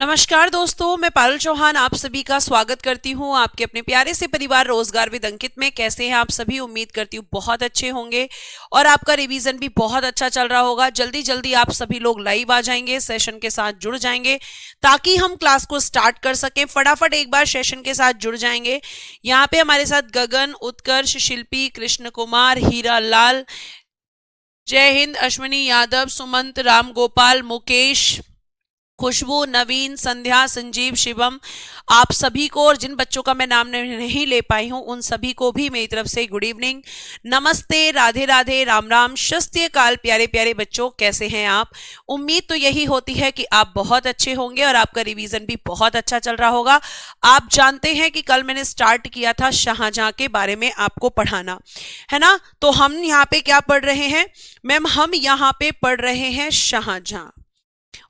नमस्कार दोस्तों, मैं पारुल चौहान आप सभी का स्वागत करती हूं आपके अपने प्यारे से परिवार रोजगार विद अंकित में। कैसे हैं आप सभी? उम्मीद करती हूं बहुत अच्छे होंगे और आपका रिवीजन भी बहुत अच्छा चल रहा होगा। जल्दी जल्दी आप सभी लोग लाइव आ जाएंगे, सेशन के साथ जुड़ जाएंगे ताकि हम क्लास को स्टार्ट कर सकें। फटाफट एक बार सेशन के साथ जुड़ जाएंगे। यहाँ पे हमारे साथ गगन, उत्कर्ष, शिल्पी, कृष्ण कुमार, हीरा लाल, जय हिंद, अश्विनी यादव, सुमंत, राम गोपाल, मुकेश, खुशबू, नवीन, संध्या, संजीव, शिवम, आप सभी को और जिन बच्चों का मैं नाम नहीं ले पाई हूं उन सभी को भी मेरी तरफ से गुड इवनिंग, नमस्ते, राधे राधे, राम राम, शस्त्य काल। प्यारे प्यारे बच्चों, कैसे हैं आप? उम्मीद तो यही होती है कि आप बहुत अच्छे होंगे और आपका रिवीजन भी बहुत अच्छा चल रहा होगा। आप जानते हैं कि कल मैंने स्टार्ट किया था शाहजहां के बारे में आपको पढ़ाना, है ना? तो हम यहाँ पे क्या पढ़ रहे हैं मैम? हम यहाँ पे पढ़ रहे हैं शाहजहां।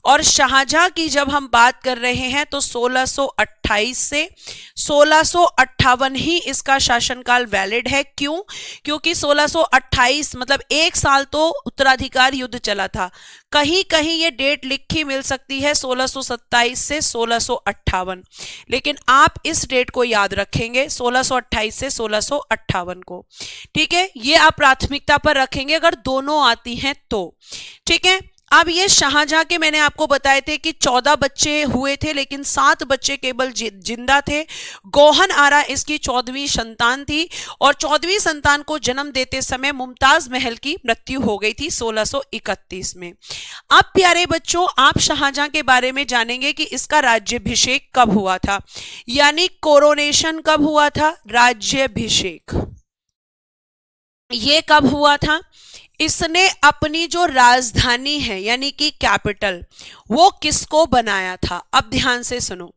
और शाहजहां की जब हम बात कर रहे हैं तो 1628 से 1658 ही इसका शासनकाल वैलिड है। क्यों? क्योंकि 1628 मतलब एक साल तो उत्तराधिकार युद्ध चला था। कहीं कहीं ये डेट लिखी मिल सकती है 1627 से 1658, लेकिन आप इस डेट को याद रखेंगे 1628 से 1658 को। ठीक है, ये आप प्राथमिकता पर रखेंगे अगर दोनों आती हैं तो। ठीक है, अब ये शाहजहां के मैंने आपको बताए थे कि 14 बच्चे हुए थे लेकिन 7 बच्चे केवल जिंदा थे। गौहन आरा इसकी 14वीं संतान थी और 14वीं संतान को जन्म देते समय मुमताज महल की मृत्यु हो गई थी 1631 में। अब प्यारे बच्चों, आप शाहजहां के बारे में जानेंगे कि इसका राज्याभिषेक कब हुआ था, यानी कोरोनेशन कब हुआ था, राज्याभिषेक ये कब हुआ था। इसने अपनी जो राजधानी है यानी कि कैपिटल वो किसको बनाया था? अब ध्यान से सुनो,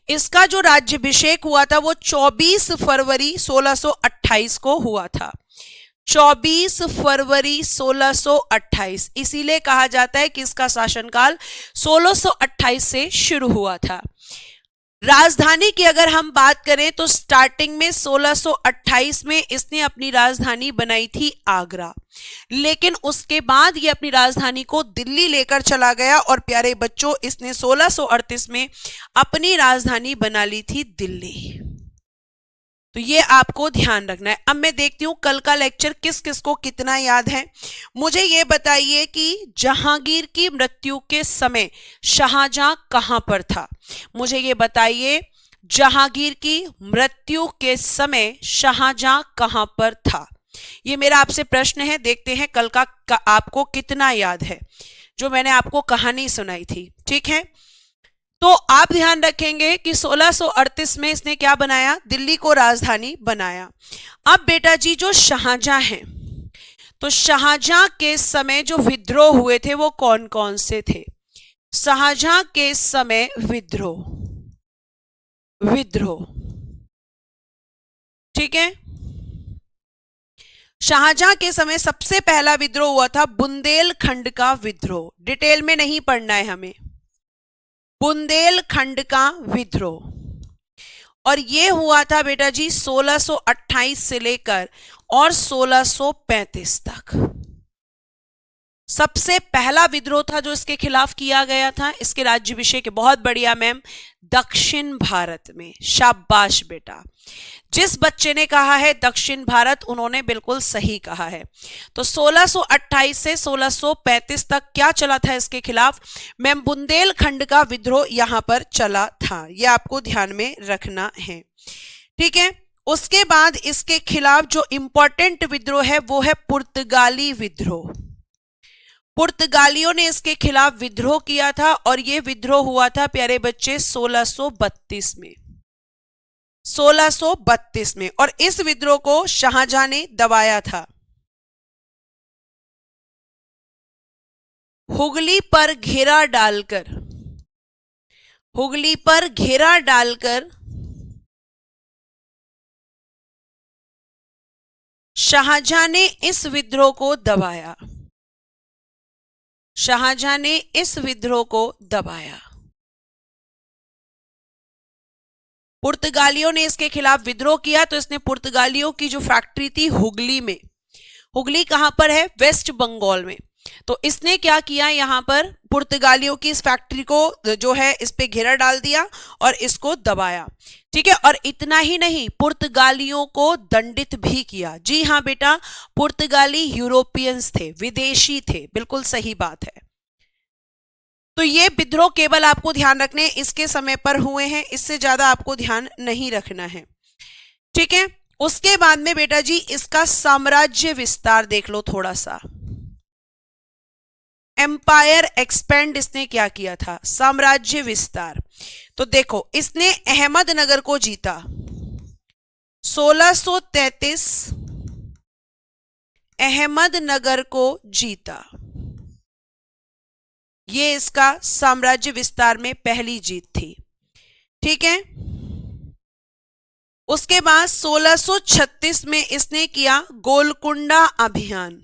इसका जो राज्याभिषेक हुआ था वो 24 फरवरी 1628 को हुआ था। 24 फरवरी 1628, इसीलिए कहा जाता है कि इसका शासनकाल 1628 से शुरू हुआ था। राजधानी की अगर हम बात करें तो स्टार्टिंग में 1628 में इसने अपनी राजधानी बनाई थी आगरा, लेकिन उसके बाद ये अपनी राजधानी को दिल्ली लेकर चला गया और प्यारे बच्चों इसने 1638 में अपनी राजधानी बना ली थी दिल्ली। तो ये आपको ध्यान रखना है। अब मैं देखती हूं कल का लेक्चर किस किस को कितना याद है। मुझे ये बताइए कि जहांगीर की मृत्यु के समय शाहजहां कहां पर था? मुझे ये बताइए, जहांगीर की मृत्यु के समय शाहजहां कहां पर था? ये मेरा आपसे प्रश्न है। देखते हैं कल का आपको कितना याद है जो मैंने आपको कहानी सुनाई थी। ठीक है, तो आप ध्यान रखेंगे कि 1638 में इसने क्या बनाया? दिल्ली को राजधानी बनाया। अब बेटा जी जो शाहजहां हैं, तो शाहजहां के समय जो विद्रोह हुए थे वो कौन कौन से थे? शाहजहां के समय विद्रोह ठीक है, शाहजहां के समय सबसे पहला विद्रोह हुआ था बुंदेलखंड का विद्रोह। डिटेल में नहीं पढ़ना है हमें, बुंदेलखंड का विद्रोह। और ये हुआ था बेटा जी 1628 से लेकर और 1635 तक। सबसे पहला विद्रोह था जो इसके खिलाफ किया गया था इसके राज्याभिषेक। बहुत बढ़िया मैम, दक्षिण भारत में। शाबाश बेटा, जिस बच्चे ने कहा है दक्षिण भारत उन्होंने बिल्कुल सही कहा है। तो 1628 से 1635 तक क्या चला था इसके खिलाफ? मैम बुंदेलखंड का विद्रोह यहां पर चला था, यह आपको ध्यान में रखना है। ठीक है, उसके बाद इसके खिलाफ जो इंपॉर्टेंट विद्रोह है वो है पुर्तगाली विद्रोह। पुर्तगालियों ने इसके खिलाफ विद्रोह किया था और यह विद्रोह हुआ था प्यारे बच्चे 1632 में। 1632 में, और इस विद्रोह को शाहजहां ने दबाया था। हुगली पर घेरा डालकर शाहजहां ने इस विद्रोह को दबाया। पुर्तगालियों ने इसके खिलाफ विद्रोह किया तो इसने पुर्तगालियों की जो फैक्ट्री थी हुगली में, हुगली कहां पर है? वेस्ट बंगाल में। तो इसने क्या किया, यहां पर पुर्तगालियों की इस फैक्ट्री को जो है इस पे घेरा डाल दिया और इसको दबाया। ठीक है, और इतना ही नहीं, पुर्तगालियों को दंडित भी किया। जी हाँ बेटा, पुर्तगाली यूरोपियंस थे, विदेशी थे, बिल्कुल सही बात है। तो ये विद्रोह केवल आपको ध्यान रखने इसके समय पर हुए हैं, इससे ज्यादा आपको ध्यान नहीं रखना है। ठीक है, उसके बाद में बेटा जी इसका साम्राज्य विस्तार देख लो थोड़ा सा। एम्पायर एक्सपेंड इसने क्या किया था, साम्राज्य विस्तार। तो देखो इसने अहमदनगर को जीता 1633, अहमदनगर को जीता, ये इसका साम्राज्य विस्तार में पहली जीत थी। ठीक है, उसके बाद 1636 में इसने किया गोलकुंडा अभियान,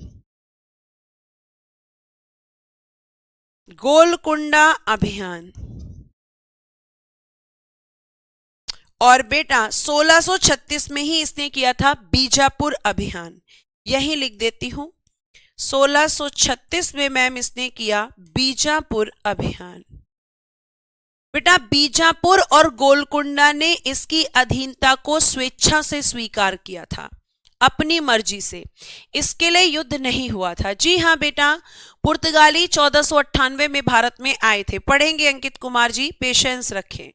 गोलकुंडा अभियान। और बेटा 1636 में ही इसने किया था बीजापुर अभियान, यही लिख देती हूं, 1636 में मैम इसने किया बीजापुर अभियान। बेटा बीजापुर और गोलकुंडा ने इसकी अधीनता को स्वेच्छा से स्वीकार किया था, अपनी मर्जी से, इसके लिए युद्ध नहीं हुआ था। जी हाँ बेटा, पुर्तगाली 1498 में भारत में आए थे, पढ़ेंगे अंकित कुमार जी, पेशेंस रखें।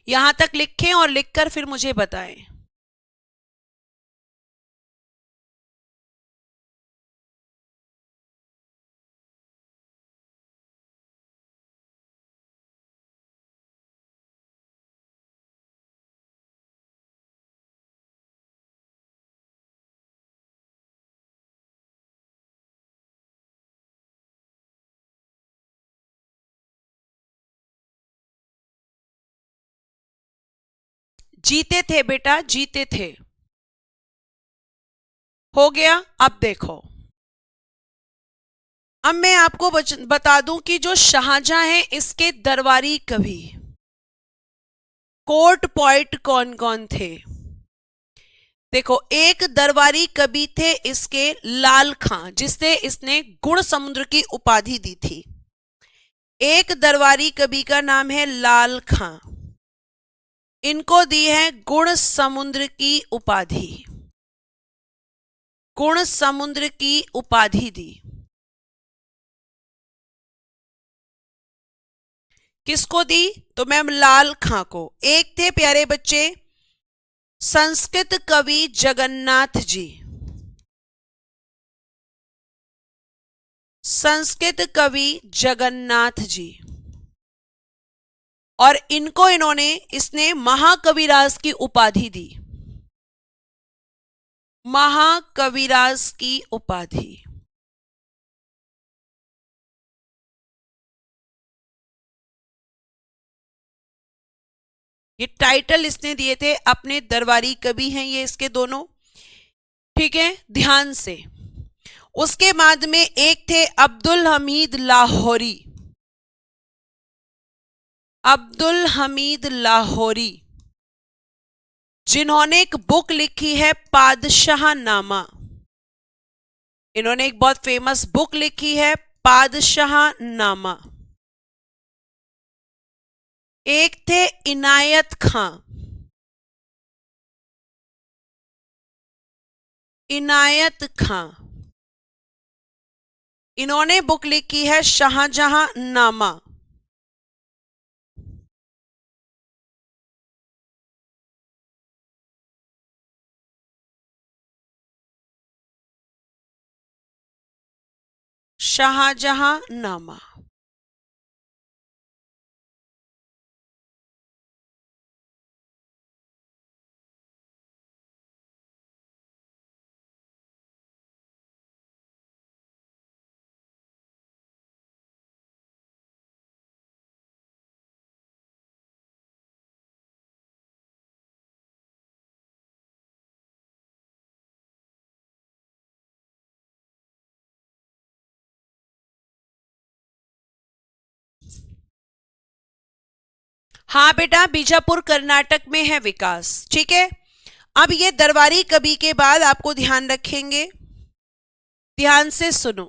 यहां तक लिखें और लिखकर फिर मुझे बताएं। जीते थे बेटा, जीते थे, हो गया। अब देखो, अब मैं आपको बता दूं कि जो शाहजहां है इसके दरबारी कवि, कोर्ट पोइट कौन कौन थे। देखो, एक दरबारी कवि थे इसके लाल खां, जिससे इसने गुण समुद्र की उपाधि दी थी। एक दरबारी कवि का नाम है लाल खां, इनको दी है गुण समुद्र की उपाधि, गुण समुद्र की उपाधि दी। किसको दी, तो मैम लाल खां को। एक थे प्यारे बच्चे संस्कृत कवि जगन्नाथ जी, संस्कृत कवि जगन्नाथ जी, और इनको इसने महाकविराज की उपाधि दी, महाकविराज की उपाधि। ये टाइटल इसने दिए थे, अपने दरबारी कवि हैं ये इसके दोनों। ठीक है, ध्यान से। उसके बाद में एक थे अब्दुल हमीद लाहौरी, अब्दुल हमीद लाहौरी, जिन्होंने एक बुक लिखी है पादशाह नामा, इन्होंने एक बहुत फेमस बुक लिखी है पादशाह नामा। एक थे इनायत खां, इनायत खां, इन्होंने बुक लिखी है शाहजहां नामा। शाहजहां नामा। हाँ बेटा, बीजापुर कर्नाटक में है विकास। ठीक है, अब ये दरबारी कवि के बाद आपको ध्यान रखेंगे, ध्यान से सुनो।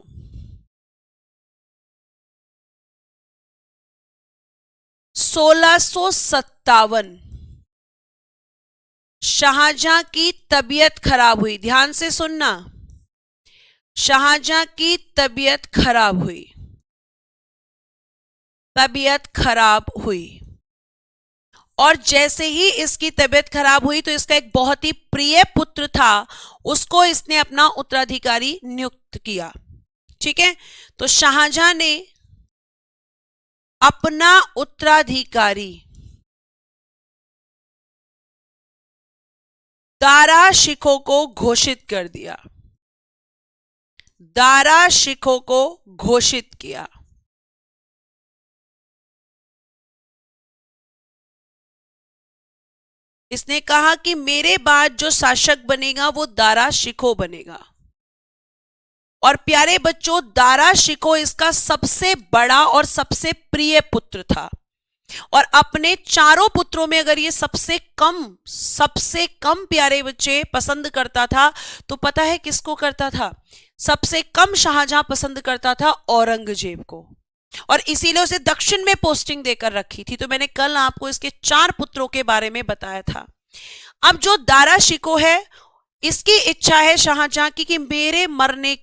1657 शाहजहां की तबीयत खराब हुई। ध्यान से सुनना, शाहजहां की तबीयत खराब हुई, तबीयत खराब हुई। और जैसे ही इसकी तबीयत खराब हुई तो इसका एक बहुत ही प्रिय पुत्र था, उसको इसने अपना उत्तराधिकारी नियुक्त किया। ठीक है, तो शाहजहां ने अपना उत्तराधिकारी दारा शिकोह को घोषित कर दिया, दारा शिकोह को घोषित किया। इसने कहा कि मेरे बाद जो शासक बनेगा वो दारा शिकोह बनेगा। और प्यारे बच्चों, दारा शिकोह इसका सबसे बड़ा और सबसे प्रिय पुत्र था। और अपने चारों पुत्रों में अगर ये सबसे कम प्यारे बच्चे पसंद करता था तो पता है किसको करता था? सबसे कम शाहजहां पसंद करता था औरंगजेब को। और इसीलिए उसे दक्षिण में पोस्टिंग देकर रखी थी। तो मैंने कल आपको इसके 4 पुत्रों के बारे में बताया था। अब जो दारा शिकोह है, इसकी इच्छा है शाहजहां की कि मेरे मरने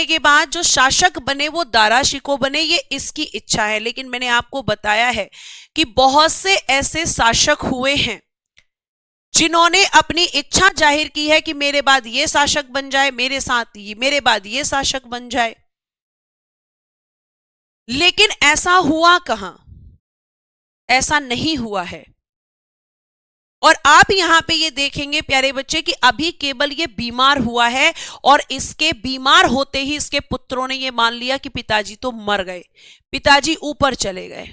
के बाद जो शासक बने वो दारा शिकोह बने, ये इसकी इच्छा है। लेकिन मैंने आपको बताया है कि बहुत से ऐसे शासक हुए हैं जिन्होंने अपनी इच्छा जाहिर की है कि मेरे बाद ये शासक बन जाए, मेरे बाद ये शासक बन जाए। लेकिन ऐसा हुआ कहां? ऐसा नहीं हुआ है। और आप यहां पे ये देखेंगे प्यारे बच्चे कि अभी केवल ये बीमार हुआ है और इसके बीमार होते ही इसके पुत्रों ने ये मान लिया कि पिताजी तो मर गए, पिताजी ऊपर चले गए।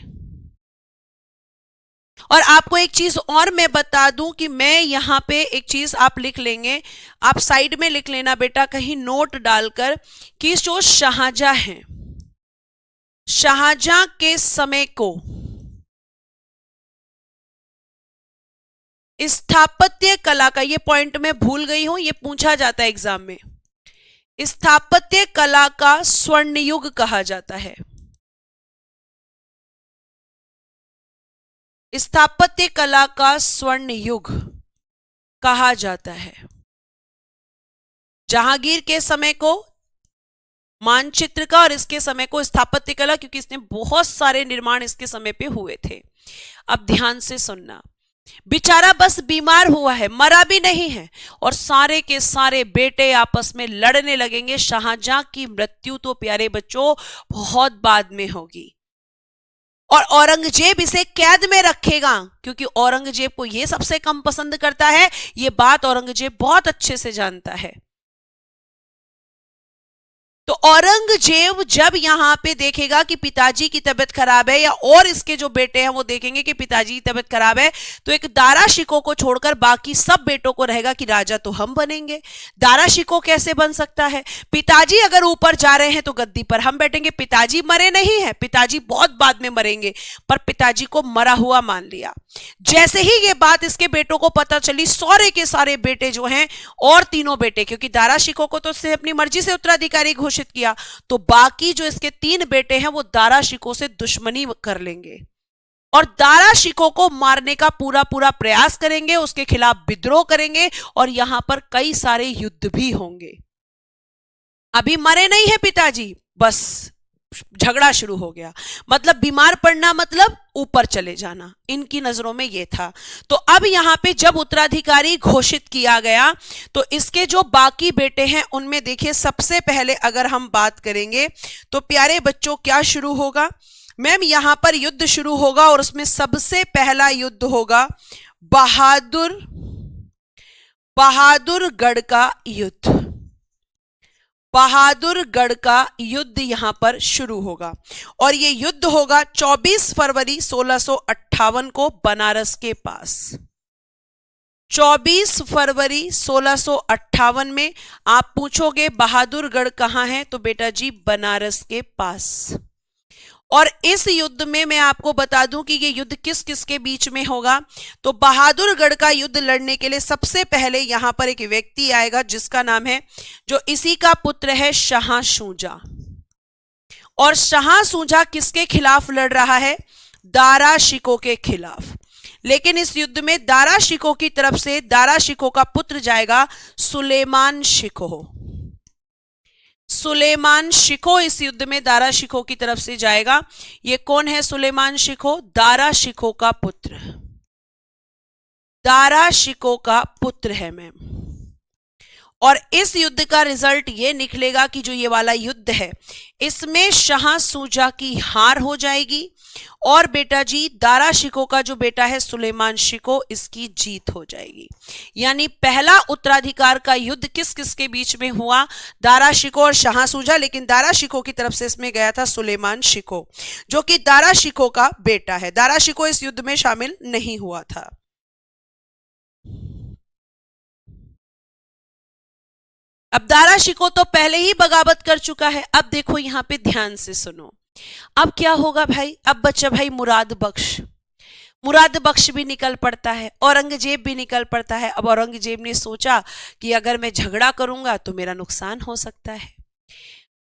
और आपको एक चीज और मैं बता दूं कि मैं यहां पे एक चीज आप लिख लेंगे, आप साइड में लिख लेना बेटा कहीं नोट डालकर, कि जो शाहजहां है, शाहजहां के समय को स्थापत्य कला का, ये पॉइंट मैं भूल गई हूं, ये पूछा जाता है एग्जाम में, स्थापत्य कला का स्वर्ण युग कहा जाता है। स्थापत्य कला का स्वर्ण युग कहा जाता है। जहांगीर के समय को मानचित्र का और इसके समय को स्थापत्य कला, क्योंकि इसने बहुत सारे निर्माण इसके समय पे हुए थे। अब ध्यान से सुनना, बेचारा बस बीमार हुआ है, मरा भी नहीं है, और सारे के सारे बेटे आपस में लड़ने लगेंगे। शाहजहां की मृत्यु तो प्यारे बच्चों बहुत बाद में होगी और औरंगजेब इसे कैद में रखेगा, क्योंकि औरंगजेब को यह सबसे कम पसंद करता है। यह बात औरंगजेब बहुत अच्छे से जानता है। तो औरंगजेब जब यहां पे देखेगा कि पिताजी की तबीयत खराब है, या और इसके जो बेटे हैं वो देखेंगे कि पिताजी की तबीयत खराब है, तो एक दारा शिकोह को छोड़कर बाकी सब बेटों को रहेगा कि राजा तो हम बनेंगे। दारा शिकोह कैसे बन सकता है? पिताजी अगर ऊपर जा रहे हैं तो गद्दी पर हम बैठेंगे। पिताजी मरे नहीं है, पिताजी बहुत बाद में मरेंगे, पर पिताजी को मरा हुआ मान लिया। जैसे ही ये बात इसके बेटों को पता चली, सारे के सारे बेटे जो हैं, और तीनों बेटे, क्योंकि दारा शिकोह को तो उसने अपनी मर्जी से उत्तराधिकारी घोषित किया, तो बाकी जो इसके 3 बेटे हैं वो दारा शिकोह से दुश्मनी कर लेंगे और दारा शिकोह को मारने का पूरा प्रयास करेंगे, उसके खिलाफ विद्रोह करेंगे, और यहां पर कई सारे युद्ध भी होंगे। अभी मरे नहीं है पिताजी, बस झगड़ा शुरू हो गया। मतलब बीमार पड़ना मतलब ऊपर चले जाना, इनकी नजरों में यह था। तो अब यहां पे जब उत्तराधिकारी घोषित किया गया तो इसके जो बाकी बेटे हैं उनमें देखिए, सबसे पहले अगर हम बात करेंगे तो प्यारे बच्चों क्या शुरू होगा? मैम यहां पर युद्ध शुरू होगा और उसमें सबसे पहला युद्ध होगा बहादुरगढ़ का युद्ध। बहादुरगढ़ का युद्ध यहां पर शुरू होगा और यह युद्ध होगा 24 फरवरी 1658 को बनारस के पास। 24 फरवरी 1658 में आप पूछोगे बहादुरगढ़ कहां है, तो बेटा जी बनारस के पास। और इस युद्ध में मैं आपको बता दूं कि ये युद्ध किस किस के बीच में होगा। तो बहादुरगढ़ का युद्ध लड़ने के लिए सबसे पहले यहां पर एक व्यक्ति आएगा जिसका नाम है, जो इसी का पुत्र है, शाह शुजा। और शाह शुजा किसके खिलाफ लड़ रहा है? दारा शिकोह के खिलाफ। लेकिन इस युद्ध में दारा शिकोह की तरफ से दारा शिकोह का पुत्र जाएगा सुलेमान शिकोह। सुलेमान शिकोह इस युद्ध में दारा शिकोह की तरफ से जाएगा। ये कौन है सुलेमान शिकोह? दारा शिकोह का पुत्र, दारा शिकोह का पुत्र है मैम। और इस युद्ध का रिजल्ट ये निकलेगा कि जो ये वाला युद्ध है इसमें शाह शुजा की हार हो जाएगी और बेटा जी दारा शिकोह का जो बेटा है सुलेमान शिकोह, इसकी जीत हो जाएगी। यानी पहला उत्तराधिकार का युद्ध किस किस के बीच में हुआ? दारा शिकोह और शाह शुजा। लेकिन दारा शिकोह की तरफ से इसमें गया था सुलेमान शिकोह, जो कि दारा शिकोह का बेटा है। दारा शिकोह इस युद्ध में शामिल नहीं हुआ था। अब दारा शिकोह तो पहले ही बगावत कर चुका है। अब देखो यहां पे ध्यान से सुनो, अब क्या होगा भाई? अब बच्चा भाई मुराद बख्श भी निकल पड़ता है, औरंगजेब भी निकल पड़ता है। अब औरंगजेब ने सोचा कि अगर मैं झगड़ा करूंगा तो मेरा नुकसान हो सकता है।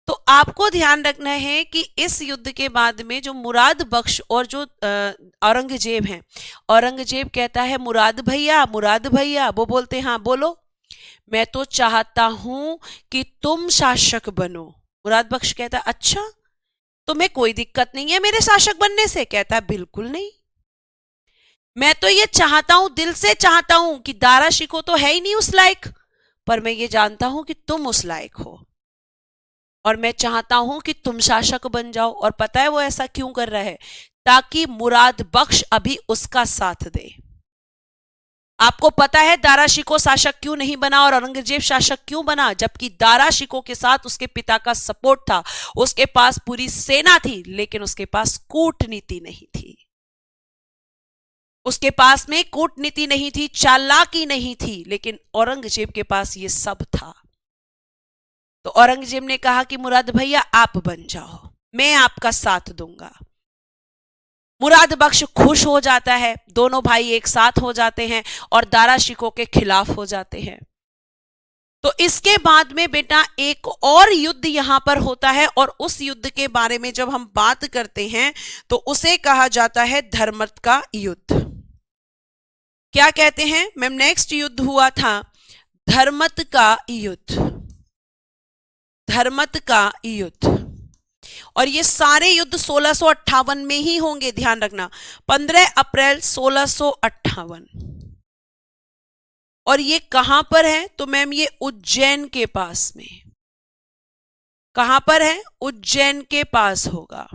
तो आपको ध्यान रखना है कि इस युद्ध के बाद में जो मुराद बख्श और जो औरंगजेब हैं, औरंगजेब कहता है मुराद भैया, वो बोलते हैं हाँ बोलो, मैं तो चाहता हूं कि तुम शासक बनो। मुराद बख्श कहता अच्छा, तुम्हें कोई दिक्कत नहीं है मेरे शासक बनने से? कहता बिल्कुल नहीं, मैं तो ये चाहता हूं, दिल से चाहता हूं कि दारा शिकोह तो है ही नहीं उस लायक, पर मैं ये जानता हूं कि तुम उस लायक हो और मैं चाहता हूं कि तुम शासक बन जाओ। और पता है वो ऐसा क्यों कर रहा है? ताकि मुराद बख्श अभी उसका साथ दे। आपको पता है दारा शिकोह शासक क्यों नहीं बना और औरंगजेब शासक क्यों बना? जबकि दारा शिकोह के साथ उसके पिता का सपोर्ट था, उसके पास पूरी सेना थी, लेकिन उसके पास कूटनीति नहीं थी। उसके पास में कूटनीति नहीं थी, चालाकी नहीं थी, लेकिन औरंगजेब के पास ये सब था। तो औरंगजेब ने कहा कि मुराद भैया आप बन जाओ, मैं आपका साथ दूंगा। मुराद बख्श खुश हो जाता है, दोनों भाई एक साथ हो जाते हैं और दारा शिकोह के खिलाफ हो जाते हैं। तो इसके बाद में बेटा एक और युद्ध यहां पर होता है और उस युद्ध के बारे में जब हम बात करते हैं तो उसे कहा जाता है धर्मत का युद्ध। क्या कहते हैं मैम? नेक्स्ट युद्ध हुआ था धर्मत का युद्ध, धर्मत का युद्ध। और ये सारे युद्ध 1658 में ही होंगे, ध्यान रखना, 15 अप्रैल 1658। और ये कहां पर है? तो मैम ये उज्जैन के पास में। कहां पर है? उज्जैन के पास होगा।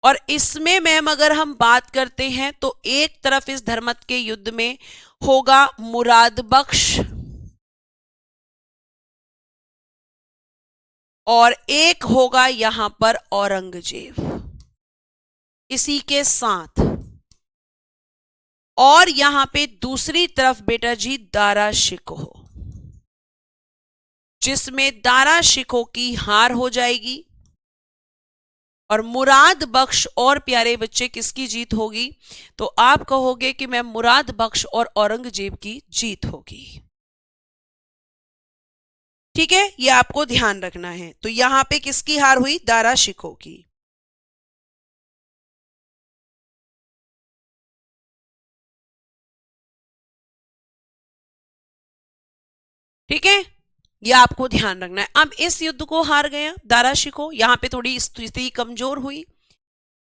और इसमें मैम अगर हम बात करते हैं तो एक तरफ इस धर्मत के युद्ध में होगा मुराद बख्श और एक होगा यहां पर औरंगजेब इसी के साथ। और यहां पे दूसरी तरफ बेटा जी दारा शिकोह, जिसमें दारा शिकोह की हार हो जाएगी और मुराद बख्श और प्यारे बच्चे किसकी जीत होगी? तो आप कहोगे कि मैं मुराद बख्श और औरंगजेब की जीत होगी। ठीक है, ये आपको ध्यान रखना है। तो यहां पे किसकी हार हुई? दारा शिकोह की। ठीक है, ये आपको ध्यान रखना है। अब इस युद्ध को हार गया दारा शिकोह, यहां पे थोड़ी स्थिति कमजोर हुई।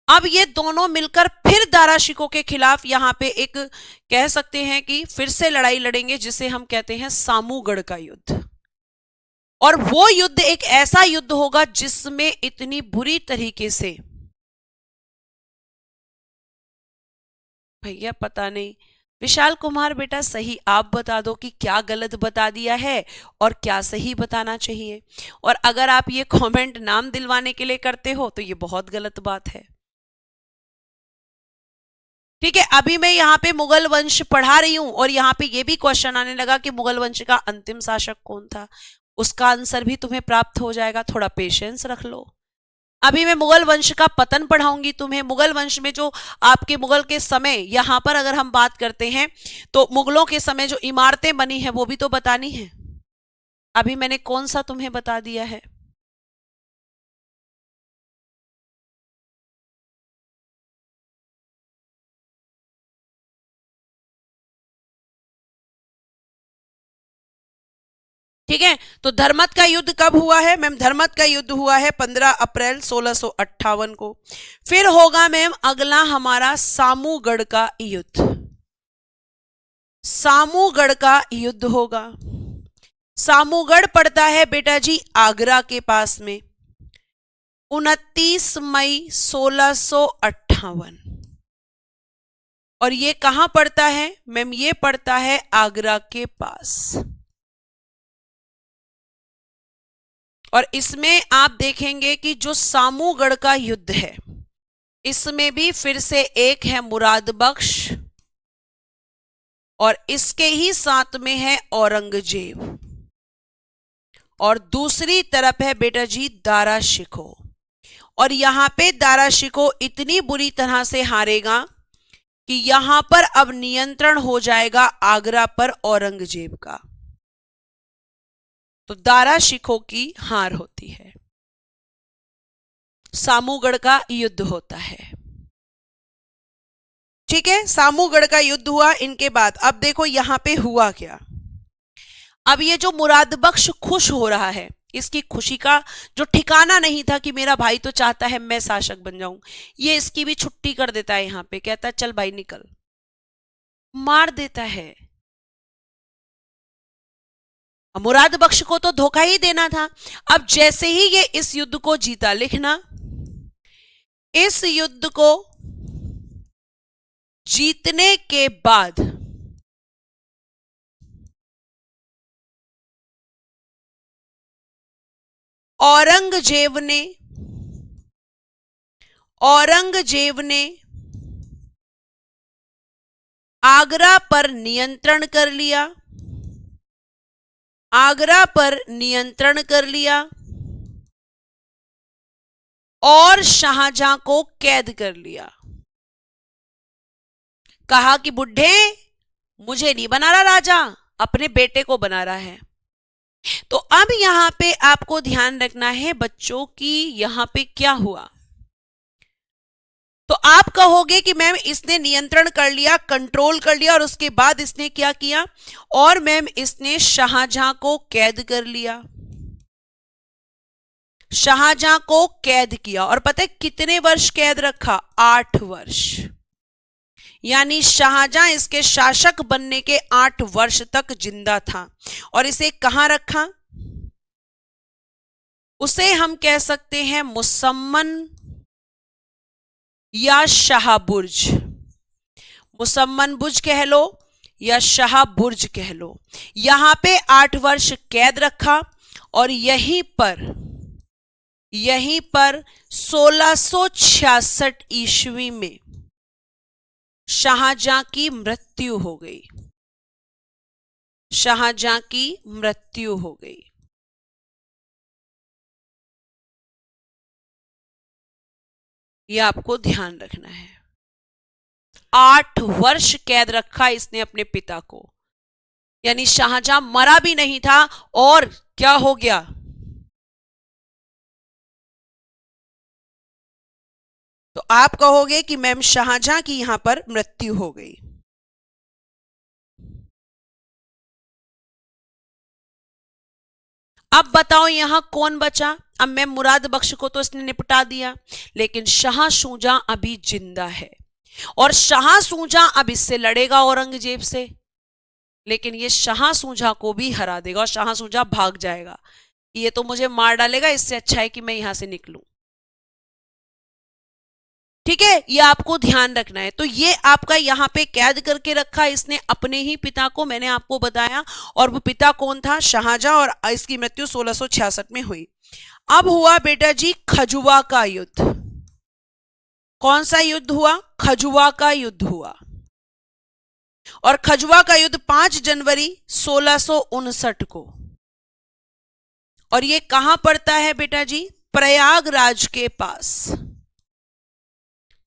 अब ये दोनों मिलकर फिर दारा शिकोह के खिलाफ यहां पे एक कह सकते हैं कि फिर से लड़ाई लड़ेंगे, जिसे हम कहते हैं सामूगढ़ का युद्ध। और वो युद्ध एक ऐसा युद्ध होगा जिसमें इतनी बुरी तरीके से, भैया पता नहीं, विशाल कुमार बेटा सही आप बता दो कि क्या गलत बता दिया है और क्या सही बताना चाहिए। और अगर आप ये कमेंट नाम दिलवाने के लिए करते हो तो ये बहुत गलत बात है। ठीक है, अभी मैं यहाँ पे मुगल वंश पढ़ा रही हूं और यहाँ पे ये भी क्वेश्चन आने लगा कि मुगल वंश का अंतिम शासक कौन था। उसका आंसर भी तुम्हें प्राप्त हो जाएगा, थोड़ा पेशेंस रख लो। अभी मैं मुगल वंश का पतन पढ़ाऊंगी तुम्हें। मुगल वंश में जो आपके मुगल के समय, यहां पर अगर हम बात करते हैं तो मुगलों के समय जो इमारतें बनी है वो भी तो बतानी है। अभी मैंने कौन सा तुम्हें बता दिया है? ठीक है, तो धर्मत का युद्ध कब हुआ है मैम? धर्मत का युद्ध हुआ है 15 अप्रैल 1658 को। फिर होगा मैम अगला हमारा सामूगढ़ का युद्ध। सामूगढ़ का युद्ध होगा। सामूगढ़ पड़ता है बेटा जी आगरा के पास में, 29 मई 1658। और ये कहां पड़ता है मैम? ये पड़ता है आगरा के पास। और इसमें आप देखेंगे कि जो सामूगढ़ का युद्ध है, इसमें भी फिर से एक है मुराद बख्श और इसके ही साथ में है औरंगजेब, और दूसरी तरफ है बेटा जी दारा शिकोह। और यहां पे दारा शिकोह इतनी बुरी तरह से हारेगा कि यहां पर अब नियंत्रण हो जाएगा आगरा पर औरंगजेब का। तो दारा शिकोह की हार होती है, सामूगढ़ का युद्ध होता है। ठीक है, सामूगढ़ का युद्ध हुआ। इनके बाद अब देखो यहां पे हुआ क्या। अब ये जो मुराद बख्श खुश हो रहा है, इसकी खुशी का जो ठिकाना नहीं था कि मेरा भाई तो चाहता है मैं शासक बन जाऊं, ये इसकी भी छुट्टी कर देता है। यहां पे कहता है चल भाई निकल, मार देता है। मुराद बख्श को तो धोखा ही देना था। अब जैसे ही ये इस युद्ध को जीता, लिखना, इस युद्ध को जीतने के बाद औरंगजेब ने आगरा पर नियंत्रण कर लिया। आगरा पर नियंत्रण कर लिया और शाहजहां को कैद कर लिया। कहा कि बुढ़े मुझे नहीं बना रहा राजा, अपने बेटे को बना रहा है। तो अब यहां पे आपको ध्यान रखना है बच्चों की यहां पे क्या हुआ। तो आप कहोगे कि मैम इसने नियंत्रण कर लिया, कंट्रोल कर लिया, और उसके बाद इसने क्या किया? और मैम इसने शाहजहां को कैद कर लिया। शाहजहां को कैद किया और पता है कितने वर्ष कैद रखा? 8 वर्ष। यानी शाहजहां इसके शासक बनने के 8 वर्ष तक जिंदा था। और इसे कहां रखा? उसे हम कह सकते हैं मुसम्मन या शाहबुर्ज। मुसम्मन बुर्ज कह लो या शाहबुर्ज कह लो। यहां पे 8 वर्ष कैद रखा और यहीं पर 1666 ईस्वी में शाहजहां की मृत्यु हो गई। शाहजहां की मृत्यु हो गई। यह आपको ध्यान रखना है। 8 वर्ष कैद रखा इसने अपने पिता को, यानी शाहजहां मरा भी नहीं था और क्या हो गया? तो आप कहोगे कि मैम शाहजहां की यहां पर मृत्यु हो गई। अब बताओ यहां कौन बचा? अब मैम मुराद बख्श को तो इसने निपटा दिया, लेकिन शाह शुजा अभी जिंदा है और शाह शुजा अब इससे लड़ेगा औरंगजेब से। लेकिन ये शाह शुजा को भी हरा देगा और शाह शुजा भाग जाएगा, ये तो मुझे मार डालेगा, इससे अच्छा है कि मैं यहां से निकलूं। ठीक है, ये आपको ध्यान रखना है। तो ये आपका यहां पे कैद करके रखा इसने अपने ही पिता को, मैंने आपको बताया, और वो पिता कौन था? शाहजहां, और इसकी मृत्यु 1666 में हुई। अब हुआ बेटा जी खजुआ का युद्ध। कौन सा युद्ध हुआ? खजुआ का युद्ध हुआ। और खजुआ का युद्ध 5 जनवरी 1659 को। और ये कहां पड़ता है बेटा जी? प्रयागराज के पास,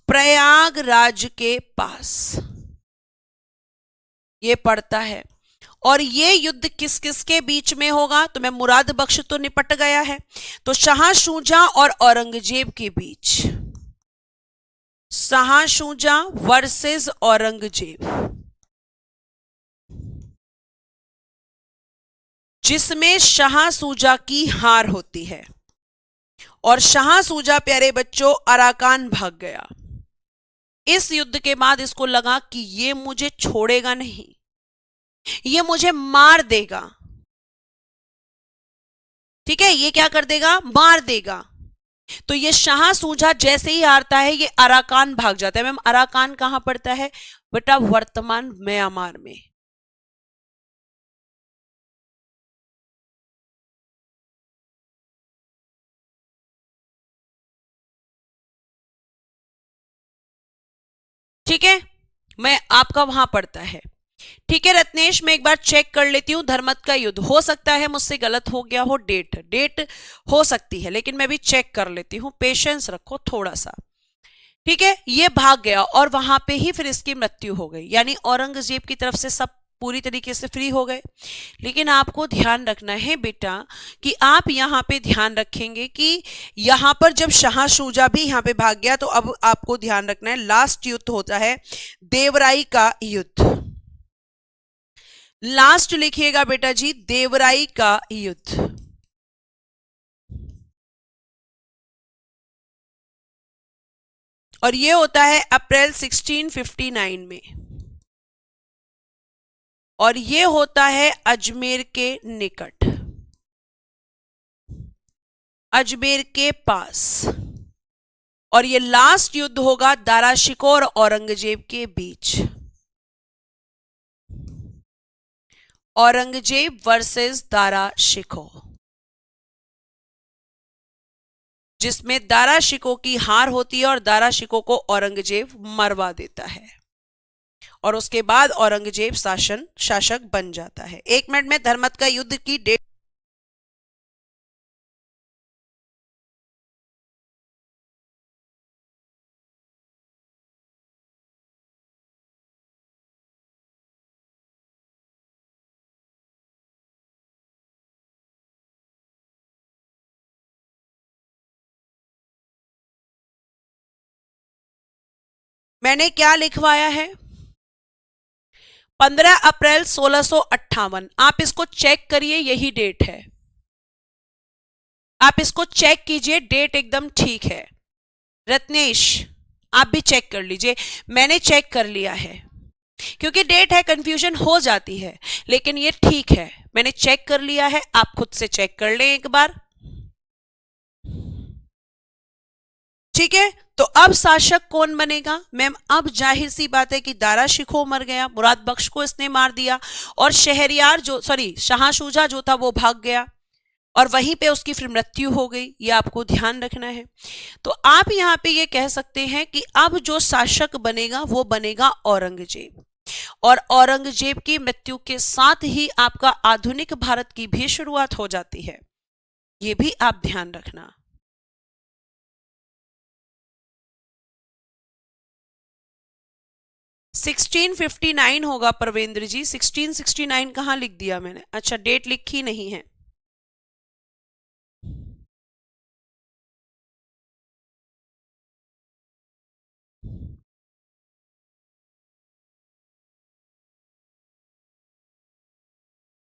प्रयागराज के पास ये पड़ता है। और ये युद्ध किस किस के बीच में होगा? तो मैं मुराद बख्श तो निपट गया है, तो शाह शुजा और औरंगजेब के बीच, शाह शुजा वर्सेस औरंगजेब, जिसमें शाह शुजा की हार होती है और शाह शुजा प्यारे बच्चों अराकान भाग गया। इस युद्ध के बाद इसको लगा कि ये मुझे छोड़ेगा नहीं, ये मुझे मार देगा। ठीक है, ये क्या कर देगा? मार देगा। तो ये शाह शुजा जैसे ही हारता है ये अराकान भाग जाता है। मैम अराकान कहां पड़ता है बेटा? वर्तमान म्यांमार में। ठीक है, मैं आपका वहां पड़ता है। ठीक है रत्नेश, मैं एक बार चेक कर लेती हूं। धर्मत का युद्ध हो सकता है मुझसे गलत हो गया हो, डेट हो सकती है, लेकिन मैं भी चेक कर लेती हूं। पेशेंस रखो थोड़ा सा। ठीक है, ये भाग गया और वहां पे ही फिर इसकी मृत्यु हो गई, यानी औरंगजेब की तरफ से सब पूरी तरीके से फ्री हो गए। लेकिन आपको ध्यान रखना है बेटा कि आप यहां पे ध्यान रखेंगे कि यहां पर जब शाह शुजा भी यहां पे भाग गया, तो अब आपको ध्यान रखना है लास्ट युद्ध होता है देवराई का युद्ध। लास्ट लिखिएगा बेटा जी, देवराई का युद्ध। और ये होता है अप्रैल 1659 में, और ये होता है अजमेर के निकट, अजमेर के पास। और ये लास्ट युद्ध होगा दारा शिकोह और औरंगजेब के बीच, औरंगजेब वर्सेस दारा शिकोह, जिसमें दारा शिकोह की हार होती है और दारा शिकोह को औरंगजेब मरवा देता है और उसके बाद औरंगजेब शासक बन जाता है। 1 मिनट में धर्मत का युद्ध की डेट मैंने क्या लिखवाया है? 15 अप्रैल 1658। आप इसको चेक करिए, यही डेट है। आप इसको चेक कीजिए, डेट एकदम ठीक है। रत्नेश आप भी चेक कर लीजिए, मैंने चेक कर लिया है। क्योंकि डेट है कंफ्यूजन हो जाती है, लेकिन ये ठीक है, मैंने चेक कर लिया है। आप खुद से चेक कर लें एक बार। ठीक है, तो अब शासक कौन बनेगा? मैम अब जाहिर सी बात है कि दारा शिकोह मर गया, मुराद बख्श को इसने मार दिया, और शहरयार जो शाह शुजा जो था वो भाग गया और वहीं पे उसकी फिर मृत्यु हो गई। ये आपको ध्यान रखना है। तो आप यहां पे ये कह सकते हैं कि अब जो शासक बनेगा वो बनेगा औरंगजेब, और औरंगजेब की मृत्यु के साथ ही आपका आधुनिक भारत की भी शुरुआत हो जाती है। ये भी आप ध्यान रखना। सिक्सटीन 1659 होगा परवेंद्र जी। 1669 कहां लिख दिया मैंने? अच्छा, डेट लिखी नहीं है।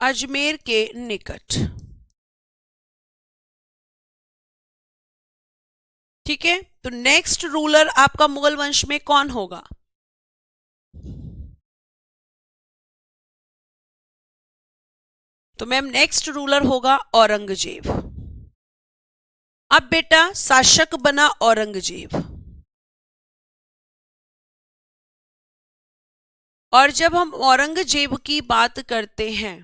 अजमेर के निकट। ठीक है, तो नेक्स्ट रूलर आपका मुगल वंश में कौन होगा? तो मैम नेक्स्ट रूलर होगा औरंगजेब। अब बेटा शासक बना औरंगजेब, और जब हम औरंगजेब की बात करते हैं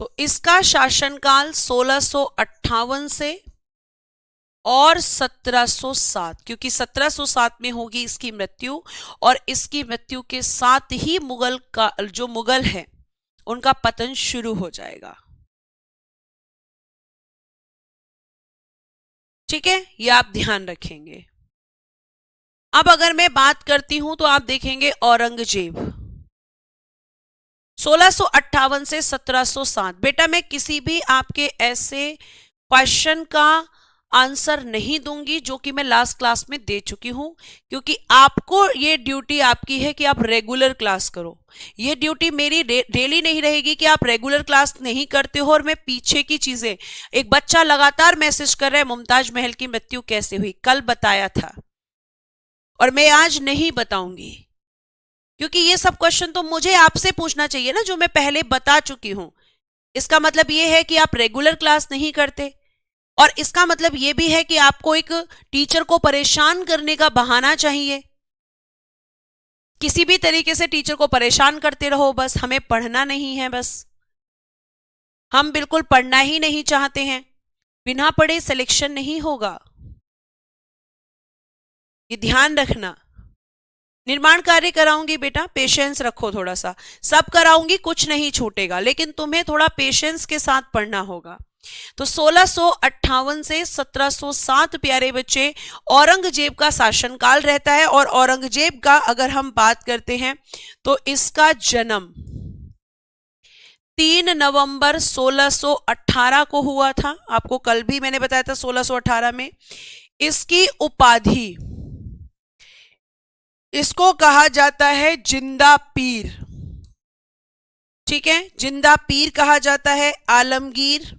तो इसका शासनकाल 1658 से और 1707, क्योंकि 1707 में होगी इसकी मृत्यु, और इसकी मृत्यु के साथ ही मुगल का जो मुगल है उनका पतन शुरू हो जाएगा। ठीक है, ये आप ध्यान रखेंगे। अब अगर मैं बात करती हूं तो आप देखेंगे औरंगजेब 1658 से 1707। बेटा मैं किसी भी आपके ऐसे क्वेश्चन का आंसर नहीं दूंगी जो कि मैं लास्ट क्लास में दे चुकी हूं, क्योंकि आपको ये ड्यूटी आपकी है कि आप रेगुलर क्लास करो। ये ड्यूटी मेरी डेली नहीं रहेगी कि आप रेगुलर क्लास नहीं करते हो और मैं पीछे की चीजें। एक बच्चा लगातार मैसेज कर रहा है मुमताज महल की मृत्यु कैसे हुई, कल बताया था और मैं आज नहीं बताऊंगी, क्योंकि ये सब क्वेश्चन तो मुझे आपसे पूछना चाहिए ना, जो मैं पहले बता चुकी हूं। इसका मतलब ये है कि आप रेगुलर क्लास नहीं करते, और इसका मतलब ये भी है कि आपको एक टीचर को परेशान करने का बहाना चाहिए। किसी भी तरीके से टीचर को परेशान करते रहो, बस हमें पढ़ना नहीं है, बस हम बिल्कुल पढ़ना ही नहीं चाहते हैं। बिना पढ़े सिलेक्शन नहीं होगा, ये ध्यान रखना। निर्माण कार्य कराऊंगी बेटा, पेशेंस रखो थोड़ा सा, सब कराऊंगी, कुछ नहीं छूटेगा, लेकिन तुम्हें थोड़ा पेशेंस के साथ पढ़ना होगा। तो 1658 से 1707 प्यारे बच्चे औरंगजेब का शासनकाल रहता है। और औरंगजेब का अगर हम बात करते हैं तो इसका जन्म 3 नवंबर 1618 को हुआ था। आपको कल भी मैंने बताया था 1618 में। इसकी उपाधि, इसको कहा जाता है जिंदा पीर, ठीक है, जिंदा पीर कहा जाता है। आलमगीर,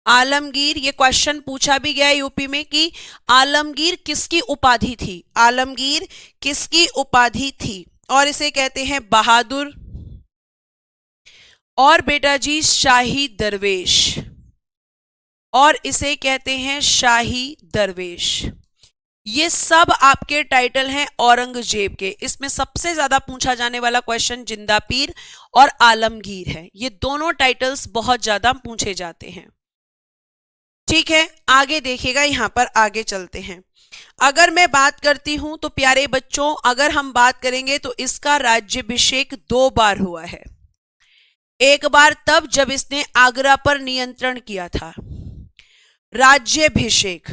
आलमगीर, ये क्वेश्चन पूछा भी गया यूपी में कि आलमगीर किसकी उपाधि थी, आलमगीर किसकी उपाधि थी, और इसे कहते हैं बहादुर, और बेटा जी शाही दरवेश, और इसे कहते हैं शाही दरवेश। ये सब आपके टाइटल हैं औरंगजेब के। इसमें सबसे ज्यादा पूछा जाने वाला क्वेश्चन जिंदा पीर और आलमगीर है। ये दोनों टाइटल्स बहुत ज्यादा पूछे जाते हैं, ठीक है। आगे देखिएगा, यहां पर आगे चलते हैं। अगर मैं बात करती हूं तो प्यारे बच्चों, अगर हम बात करेंगे तो इसका राज्याभिषेक 2 बार हुआ है। एक बार तब जब इसने आगरा पर नियंत्रण किया था, राज्याभिषेक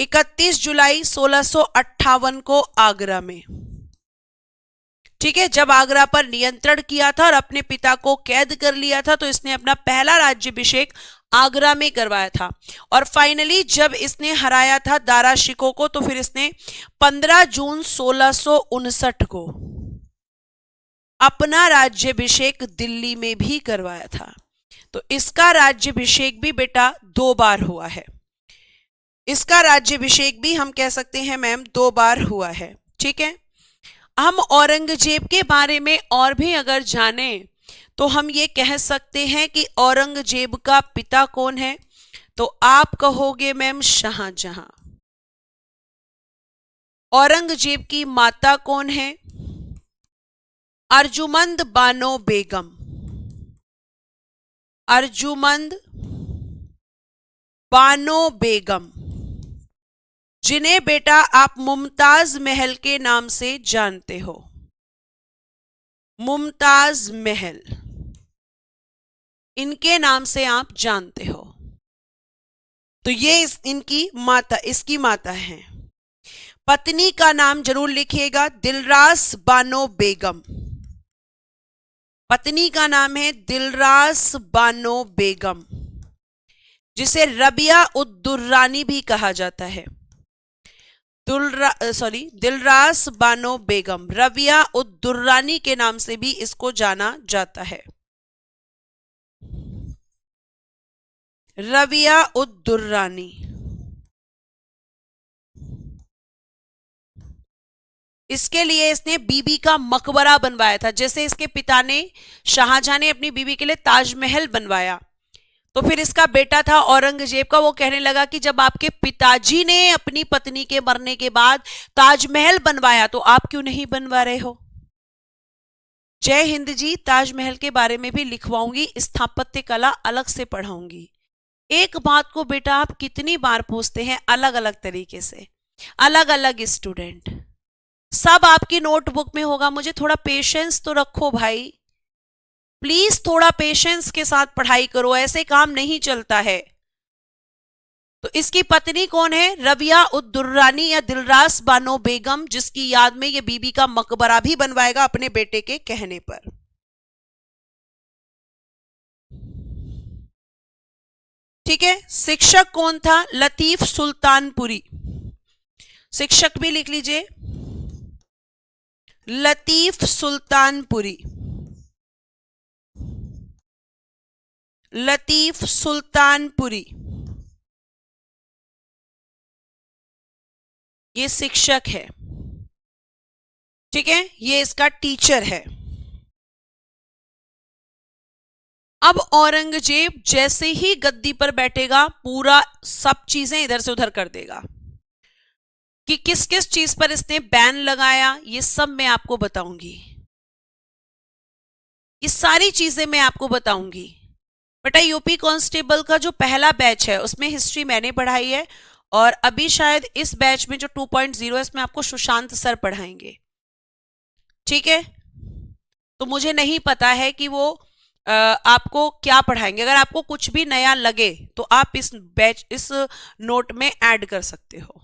31 जुलाई 1658 को आगरा में, ठीक है, जब आगरा पर नियंत्रण किया था और अपने पिता को कैद कर लिया था, तो इसने अपना पहला राज्याभिषेक आगरा में करवाया था। और फाइनली जब इसने हराया था दारा शिकोह को, तो फिर इसने 15 जून 1659 को अपना राज्याभिषेक दिल्ली में भी करवाया था। तो इसका राज्याभिषेक भी बेटा 2 बार हुआ है। इसका राज्याभिषेक भी हम कह सकते हैं मैम 2 बार हुआ है, ठीक है। हम औरंगजेब के बारे में और भी अगर जाने तो हम ये कह सकते हैं कि औरंगजेब का पिता कौन है, तो आप कहोगे मैम शाहजहां। औरंगजेब की माता कौन है, अर्जुमंद बानो बेगम, अर्जुमंद बानो बेगम, जिन्हें बेटा आप मुमताज महल के नाम से जानते हो, मुमताज महल, इनके नाम से आप जानते हो। तो ये इनकी माता, इसकी माता है। पत्नी का नाम जरूर लिखिएगा, दिलरास बानो बेगम, पत्नी का नाम है दिलरास बानो बेगम, जिसे रबिया उद दुर्रानी भी कहा जाता है। दिलरास बानो बेगम, रबिया उद दुर्रानी के नाम से भी इसको जाना जाता है, रबिया उद दुर्रानी। इसके लिए इसने बीबी का मकबरा बनवाया था, जैसे इसके पिता ने, शाहजहां ने अपनी बीबी के लिए ताजमहल बनवाया। तो फिर इसका बेटा था औरंगजेब का, वो कहने लगा कि जब आपके पिताजी ने अपनी पत्नी के मरने के बाद ताजमहल बनवाया तो आप क्यों नहीं बनवा रहे हो। जय हिंद जी, ताजमहल के बारे में भी लिखवाऊंगी, स्थापत्य कला अलग से पढ़ाऊंगी। एक बात को बेटा आप कितनी बार पूछते हैं अलग अलग तरीके से, अलग अलग स्टूडेंट, सब आपकी नोटबुक में होगा। मुझे थोड़ा पेशेंस तो रखो भाई, प्लीज थोड़ा पेशेंस के साथ पढ़ाई करो, ऐसे काम नहीं चलता है। तो इसकी पत्नी कौन है? रबिया उद दुर्रानी या दिलरास बानो बेगम, जिसकी याद में ये बीबी का मकबरा भी बनवाएगा अपने बेटे के कहने पर। ठीक है। शिक्षक कौन था? लतीफ सुल्तानपुरी। शिक्षक भी लिख लीजिए, लतीफ सुल्तानपुरी। लतीफ सुल्तानपुरी ये शिक्षक है। ठीक है, ये इसका टीचर है। अब औरंगजेब जैसे ही गद्दी पर बैठेगा, पूरा सब चीजें इधर से उधर कर देगा। कि किस किस चीज पर इसने बैन लगाया, ये सब मैं आपको बताऊंगी। ये सारी चीजें मैं आपको बताऊंगी। बेटा यूपी कांस्टेबल का जो पहला बैच है उसमें हिस्ट्री मैंने पढ़ाई है, और अभी शायद इस बैच में जो 2.0 है इसमें आपको सुशांत सर पढ़ाएंगे। ठीक है, तो मुझे नहीं पता है कि वो आपको क्या पढ़ाएंगे। अगर आपको कुछ भी नया लगे तो आप इस बैच, इस नोट में ऐड कर सकते हो।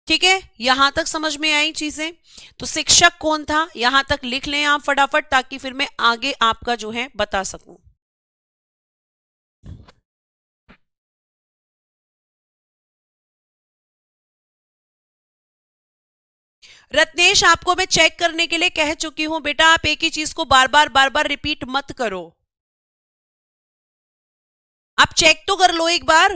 ठीक है, यहां तक समझ में आई चीजें? तो शिक्षक कौन था, यहां तक लिख लें आप फटाफट, ताकि फिर मैं आगे आपका जो है बता सकूं। रत्नेश, आपको मैं चेक करने के लिए कह चुकी हूं बेटा, आप एक ही चीज को बार बार रिपीट मत करो। आप चेक तो कर लो एक बार।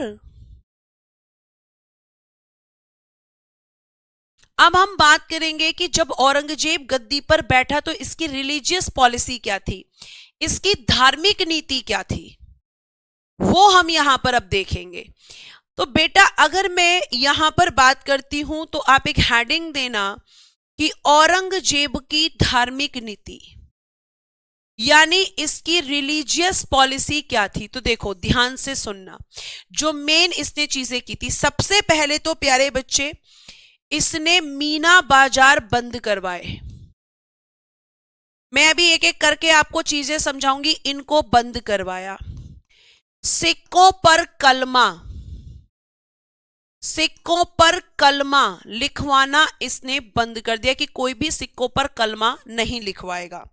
अब हम बात करेंगे कि जब औरंगजेब गद्दी पर बैठा तो इसकी रिलीजियस पॉलिसी क्या थी, इसकी धार्मिक नीति क्या थी, वो हम यहां पर अब देखेंगे। तो बेटा अगर मैं यहां पर बात करती हूं तो आप एक हेडिंग देना कि औरंगजेब की धार्मिक नीति, यानी इसकी रिलीजियस पॉलिसी क्या थी। तो देखो ध्यान से सुनना, जो मेन इसने चीजें की थी, सबसे पहले तो प्यारे बच्चे इसने मीना बाजार बंद करवाए। मैं अभी एक एक करके आपको चीजें समझाऊंगी। इनको बंद करवाया। सिक्कों पर कलमा, सिक्कों पर कलमा लिखवाना इसने बंद कर दिया कि कोई भी सिक्कों पर कलमा नहीं लिखवाएगा।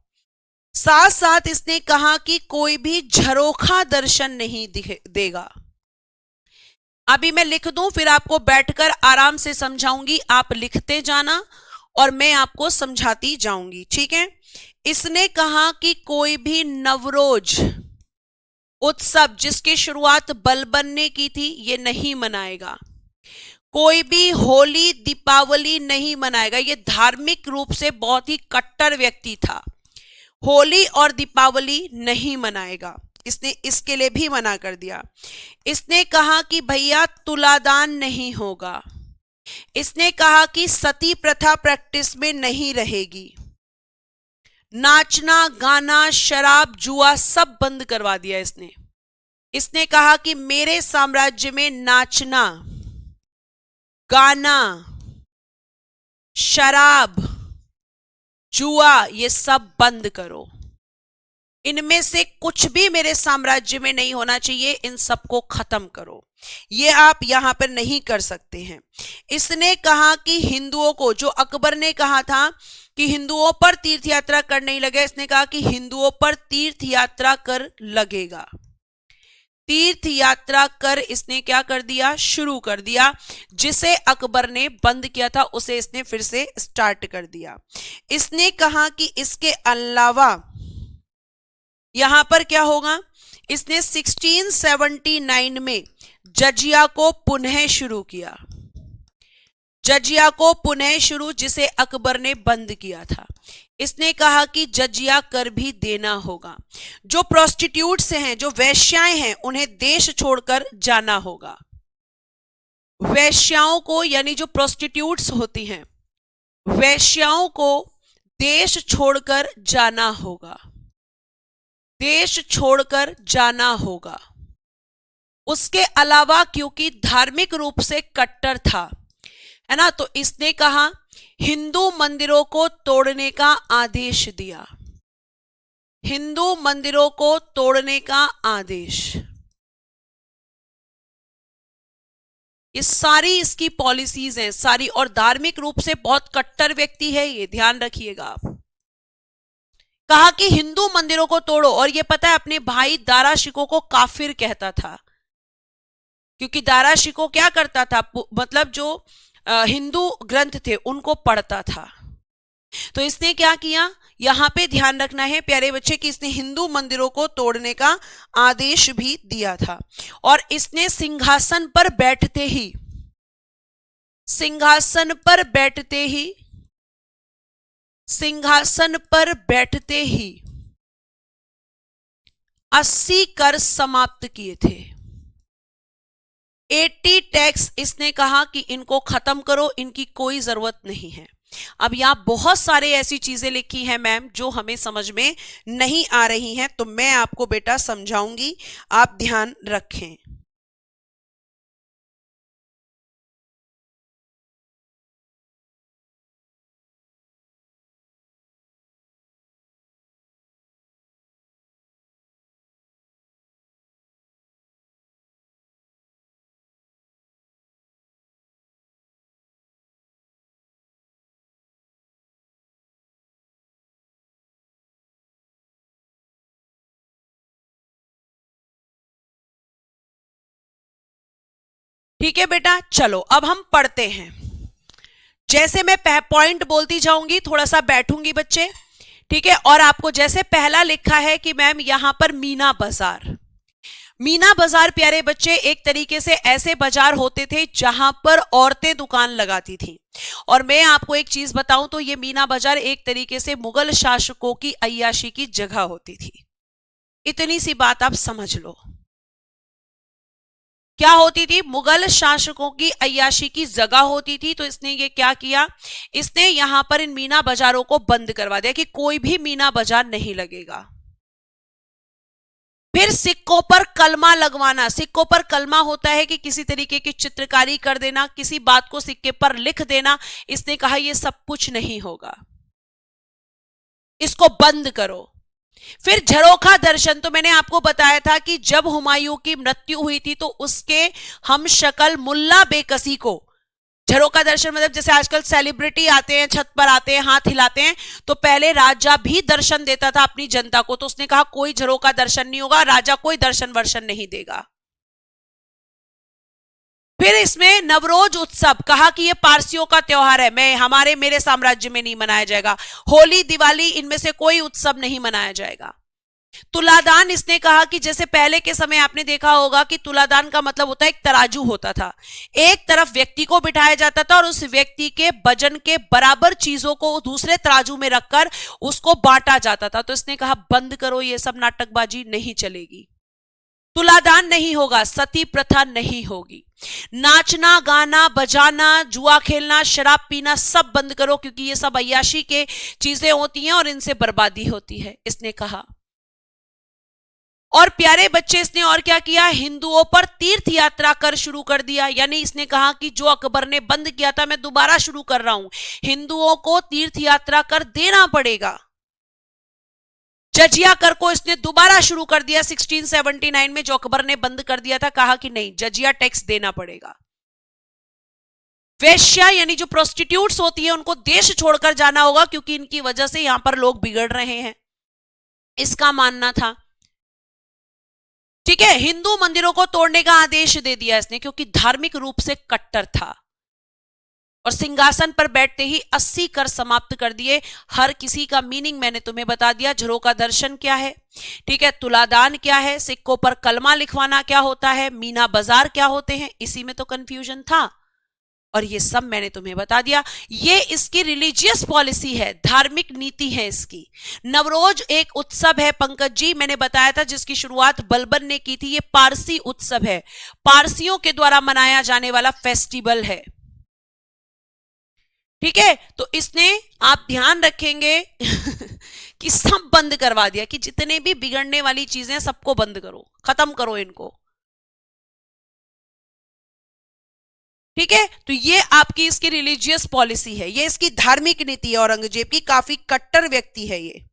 साथ साथ इसने कहा कि कोई भी झरोखा दर्शन नहीं देगा। अभी मैं लिख दूं, फिर आपको बैठकर आराम से समझाऊंगी, आप लिखते जाना और मैं आपको समझाती जाऊंगी। ठीक है, इसने कहा कि कोई भी नवरोज उत्सव जिसकी शुरुआत बलबन ने की थी, ये नहीं मनाएगा। कोई भी होली दीपावली नहीं मनाएगा। ये धार्मिक रूप से बहुत ही कट्टर व्यक्ति था। होली और दीपावली नहीं मनाएगा, इसने इसके लिए भी मना कर दिया। इसने कहा कि भैया तुलादान नहीं होगा। इसने कहा कि सती प्रथा प्रैक्टिस में नहीं रहेगी। नाचना गाना शराब जुआ सब बंद करवा दिया इसने। इसने कहा कि मेरे साम्राज्य में नाचना गाना शराब जुआ ये सब बंद करो। इनमें से कुछ भी मेरे साम्राज्य में नहीं होना चाहिए, इन सबको खत्म करो। ये आप यहां पर नहीं कर सकते हैं। इसने कहा कि हिंदुओं को, जो अकबर ने कहा था कि हिंदुओं पर तीर्थ यात्रा कर नहीं लगे, इसने कहा कि हिंदुओं पर तीर्थ यात्रा कर लगेगा। तीर्थ यात्रा कर इसने क्या कर दिया, शुरू कर दिया। जिसे अकबर ने बंद किया था उसे इसने फिर से स्टार्ट कर दिया। इसने कहा कि इसके अलावा यहां पर क्या होगा, इसने 1679 में जजिया को पुनः शुरू किया। जजिया को पुनः शुरू, जिसे अकबर ने बंद किया था। इसने कहा कि जजिया कर भी देना होगा। जो प्रोस्टिट्यूट्स हैं, जो वैश्याएं हैं, उन्हें देश छोड़कर जाना होगा। वैश्याओं को, यानी जो प्रोस्टिट्यूट्स होती हैं, वैश्याओं को देश छोड़कर जाना होगा। देश छोड़कर जाना होगा। उसके अलावा क्योंकि धार्मिक रूप से कट्टर था, है ना, तो इसने कहा हिंदू मंदिरों को तोड़ने का आदेश दिया। हिंदू मंदिरों को तोड़ने का आदेश। ये सारी इसकी पॉलिसीज हैं सारी, और धार्मिक रूप से बहुत कट्टर व्यक्ति है ये, ध्यान रखिएगा आप। कहा कि हिंदू मंदिरों को तोड़ो, और ये पता है अपने भाई दारा शिकोह को काफिर कहता था, क्योंकि दारा शिकोह क्या करता था, मतलब जो हिंदू ग्रंथ थे उनको पढ़ता था। तो इसने क्या किया, यहां पे ध्यान रखना है प्यारे बच्चे कि इसने हिंदू मंदिरों को तोड़ने का आदेश भी दिया था। और इसने सिंहासन पर बैठते ही, सिंहासन पर बैठते ही, सिंहासन पर बैठते ही 80 कर समाप्त किए थे। 80 टैक्स इसने कहा कि इनको खत्म करो, इनकी कोई जरूरत नहीं है। अब यहां बहुत सारे ऐसी चीजें लिखी हैं मैम जो हमें समझ में नहीं आ रही हैं, तो मैं आपको बेटा समझाऊंगी, आप ध्यान रखें। ठीक है बेटा, चलो अब हम पढ़ते हैं। जैसे मैं पॉइंट बोलती जाऊंगी, थोड़ा सा बैठूंगी बच्चे, ठीक है। और आपको जैसे पहला लिखा है कि मैम यहां पर मीना बाजार, मीना बाजार प्यारे बच्चे एक तरीके से ऐसे बाजार होते थे जहां पर औरतें दुकान लगाती थी। और मैं आपको एक चीज बताऊं तो ये मीना बाजार एक तरीके से मुगल शासकों की अय्याशी की जगह होती थी। इतनी सी बात आप समझ लो, क्या होती थी, मुगल शासकों की अय्याशी की जगह होती थी। तो इसने ये क्या किया, इसने यहां पर इन मीना बाजारों को बंद करवा दिया कि कोई भी मीना बाजार नहीं लगेगा। फिर सिक्कों पर कलमा लगवाना, सिक्कों पर कलमा होता है कि किसी तरीके की चित्रकारी कर देना, किसी बात को सिक्के पर लिख देना। इसने कहा यह सब कुछ नहीं होगा, इसको बंद करो। फिर झरोखा दर्शन, तो मैंने आपको बताया था कि जब हुमायूं की मृत्यु हुई थी तो उसके हम शक्ल मुल्ला बेकसी को झरोखा दर्शन, मतलब जैसे आजकल सेलिब्रिटी आते हैं, छत पर आते हैं, हाथ हिलाते हैं, तो पहले राजा भी दर्शन देता था अपनी जनता को। तो उसने कहा कोई झरोखा दर्शन नहीं होगा, राजा कोई दर्शन वर्शन नहीं देगा। फिर इसमें नवरोज उत्सव, कहा कि ये पारसियों का त्योहार है, मेरे साम्राज्य में नहीं मनाया जाएगा। होली दिवाली इनमें से कोई उत्सव नहीं मनाया जाएगा। तुलादान, इसने कहा कि जैसे पहले के समय आपने देखा होगा कि तुलादान का मतलब होता है एक तराजू होता था, एक तरफ व्यक्ति को बिठाया जाता था और उस व्यक्ति के वजन के बराबर चीजों को दूसरे तराजू में रखकर उसको बांटा जाता था। तो इसने कहा बंद करो, ये सब नाटकबाजी नहीं चलेगी, तुलादान नहीं होगा, सती प्रथा नहीं होगी, नाचना गाना बजाना जुआ खेलना शराब पीना सब बंद करो, क्योंकि ये सब अय्याशी के चीजें होती हैं और इनसे बर्बादी होती है, इसने कहा। और प्यारे बच्चे इसने और क्या किया, हिंदुओं पर तीर्थ यात्रा कर शुरू कर दिया। यानी इसने कहा कि जो अकबर ने बंद किया था मैं दोबारा शुरू कर रहा हूं, हिंदुओं को तीर्थ यात्रा कर देना पड़ेगा। जजिया कर को इसने दोबारा शुरू कर दिया 1679 में, जो अकबर ने बंद कर दिया था। कहा कि नहीं, जजिया टैक्स देना पड़ेगा। वेश्या यानी जो प्रोस्टिट्यूट्स होती है उनको देश छोड़कर जाना होगा, क्योंकि इनकी वजह से यहां पर लोग बिगड़ रहे हैं, इसका मानना था। ठीक है, हिंदू मंदिरों को तोड़ने का आदेश दे दिया इसने, क्योंकि धार्मिक रूप से कट्टर था। और सिंहासन पर बैठते ही 80 कर समाप्त कर दिए। हर किसी का मीनिंग मैंने तुम्हें बता दिया। झरोखा दर्शन क्या है, ठीक है, तुलादान क्या है, सिक्कों पर कलमा लिखवाना क्या होता है, मीना बाजार क्या होते हैं, इसी में तो कंफ्यूजन था। और ये सब मैंने तुम्हें बता दिया। ये इसकी रिलीजियस पॉलिसी है, धार्मिक नीति है इसकी। नवरोज एक उत्सव है पंकज जी, मैंने बताया था, जिसकी शुरुआत बलबन ने की थी। ये पारसी उत्सव है, पारसियों के द्वारा मनाया जाने वाला फेस्टिवल है। ठीक है, तो इसने, आप ध्यान रखेंगे कि सब बंद करवा दिया, कि जितने भी बिगड़ने वाली चीजें सबको बंद करो, खत्म करो इनको। ठीक है, तो ये आपकी इसकी रिलीजियस पॉलिसी है, ये इसकी धार्मिक नीति है औरंगजेब की, काफी कट्टर व्यक्ति है ये।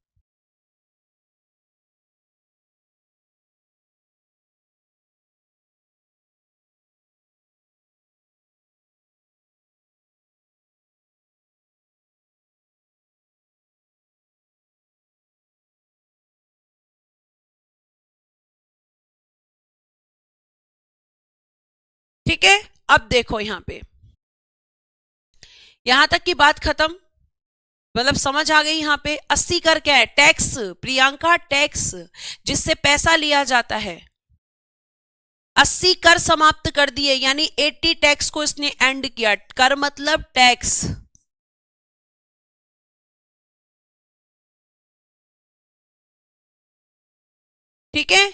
ठीक है, अब देखो यहां पे, यहां तक की बात खत्म, मतलब समझ आ गई। यहां पे 80 कर क्या है? टैक्स, प्रियंका, टैक्स जिससे पैसा लिया जाता है। 80 कर समाप्त कर दिए, यानी 80 टैक्स को इसने एंड किया। कर मतलब टैक्स। ठीक है,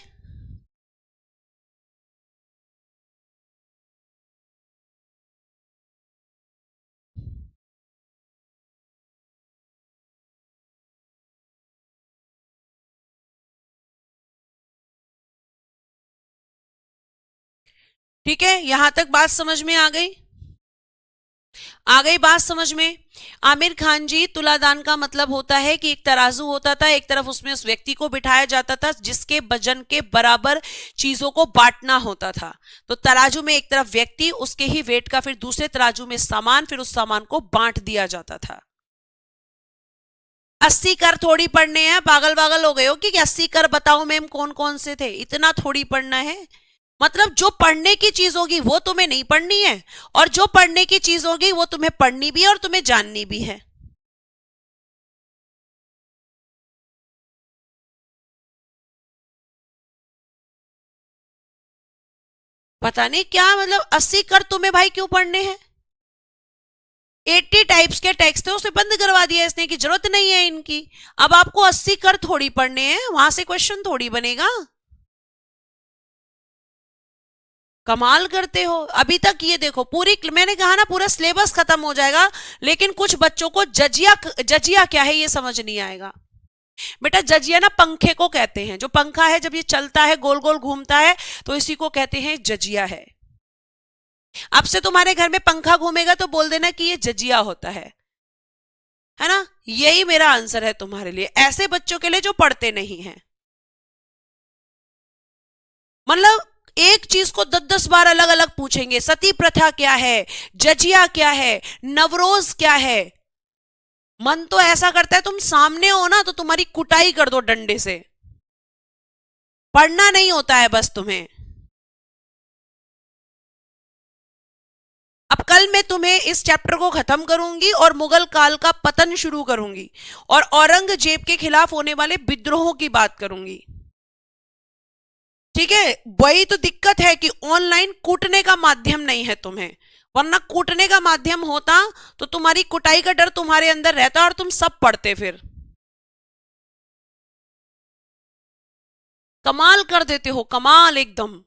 ठीक है, यहां तक बात समझ में आ गई? आ गई बात समझ में? आमिर खान जी, तुलादान का मतलब होता है कि एक तराजू होता था, एक तरफ उसमें उस व्यक्ति को बिठाया जाता था जिसके वजन के बराबर चीजों को बांटना होता था। तो तराजू में एक तरफ व्यक्ति, उसके ही वेट का फिर दूसरे तराजू में सामान, फिर उस सामान को बांट दिया जाता था। 80 कर थोड़ी पढ़ने हैं, पागल पागल हो गए हो कि 80 कर बताओ मैम कौन कौन से थे, इतना थोड़ी पढ़ना है। मतलब जो पढ़ने की चीज होगी वो तुम्हें नहीं पढ़नी है, और जो पढ़ने की चीज होगी वो तुम्हें पढ़नी भी है और तुम्हें जाननी भी है। पता नहीं क्या मतलब, 80 कर तुम्हें भाई क्यों पढ़ने हैं? 80 टाइप्स के टैक्स थे, उसे बंद करवा दिया इसने कि जरूरत नहीं है इनकी। अब आपको 80 कर थोड़ी पढ़ने हैं, वहां से क्वेश्चन थोड़ी बनेगा। कमाल करते हो। अभी तक ये देखो, पूरी मैंने कहा ना पूरा सिलेबस खत्म हो जाएगा, लेकिन कुछ बच्चों को जजिया, जजिया क्या है ये समझ नहीं आएगा। बेटा जजिया ना पंखे को कहते हैं, जो पंखा है जब ये चलता है गोल गोल घूमता है तो इसी को कहते हैं जजिया है। अब से तुम्हारे घर में पंखा घूमेगा तो बोल देना कि ये जजिया होता है ना? यही मेरा आंसर है तुम्हारे लिए, ऐसे बच्चों के लिए जो पढ़ते नहीं हैं। मतलब एक चीज को 10-10 बार अलग अलग पूछेंगे। सती प्रथा क्या है, जजिया क्या है, नवरोज क्या है। मन तो ऐसा करता है तुम सामने हो ना तो तुम्हारी कुटाई कर दो डंडे से। पढ़ना नहीं होता है बस तुम्हें। अब कल मैं तुम्हें इस चैप्टर को खत्म करूंगी और मुगल काल का पतन शुरू करूंगी, और औरंगजेब के खिलाफ होने वाले विद्रोहों की बात करूंगी। ठीक है, वही तो दिक्कत है कि ऑनलाइन कूटने का माध्यम नहीं है तुम्हें, वरना कूटने का माध्यम होता तो तुम्हारी कुटाई का डर तुम्हारे अंदर रहता और तुम सब पढ़ते फिर। कमाल कर देते हो, कमाल एकदम।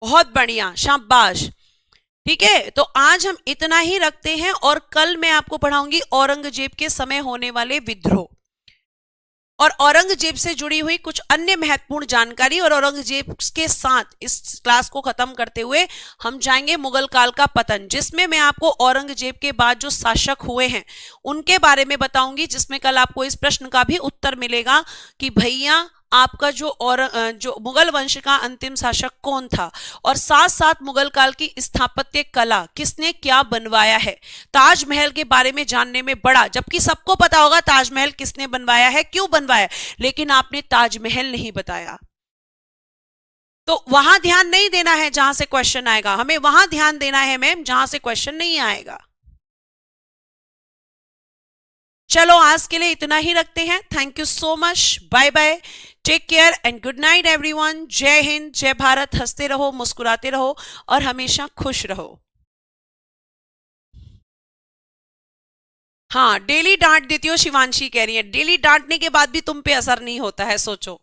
बहुत बढ़िया, शाबाश। ठीक है, तो आज हम इतना ही रखते हैं, और कल मैं आपको पढ़ाऊंगी औरंगजेब के समय होने वाले विद्रोह और औरंगजेब से जुड़ी हुई कुछ अन्य महत्वपूर्ण जानकारी, और औरंगजेब के साथ इस क्लास को खत्म करते हुए हम जाएंगे मुगल काल का पतन, जिसमें मैं आपको औरंगजेब के बाद जो शासक हुए हैं उनके बारे में बताऊंगी, जिसमें कल आपको इस प्रश्न का भी उत्तर मिलेगा कि भैया आपका जो मुगल वंश का अंतिम शासक कौन था, और साथ साथ मुगल काल की स्थापत्य कला किसने क्या बनवाया है। ताजमहल के बारे में जानने में बड़ा, जबकि सबको पता होगा ताजमहल किसने बनवाया है, क्यों बनवाया, लेकिन आपने ताजमहल नहीं बताया। तो वहां ध्यान नहीं देना है जहां से क्वेश्चन आएगा, हमें वहां ध्यान देना है मैम जहां से क्वेश्चन नहीं आएगा। चलो आज के लिए इतना ही रखते हैं। Thank you so much, bye bye, take care and good night everyone. जय हिंद, जय भारत। हंसते रहो, मुस्कुराते रहो और हमेशा खुश रहो। हाँ, डेली डांट देती हो, शिवांशी कह रही है डेली डांटने के बाद भी तुम पे असर नहीं होता है, सोचो।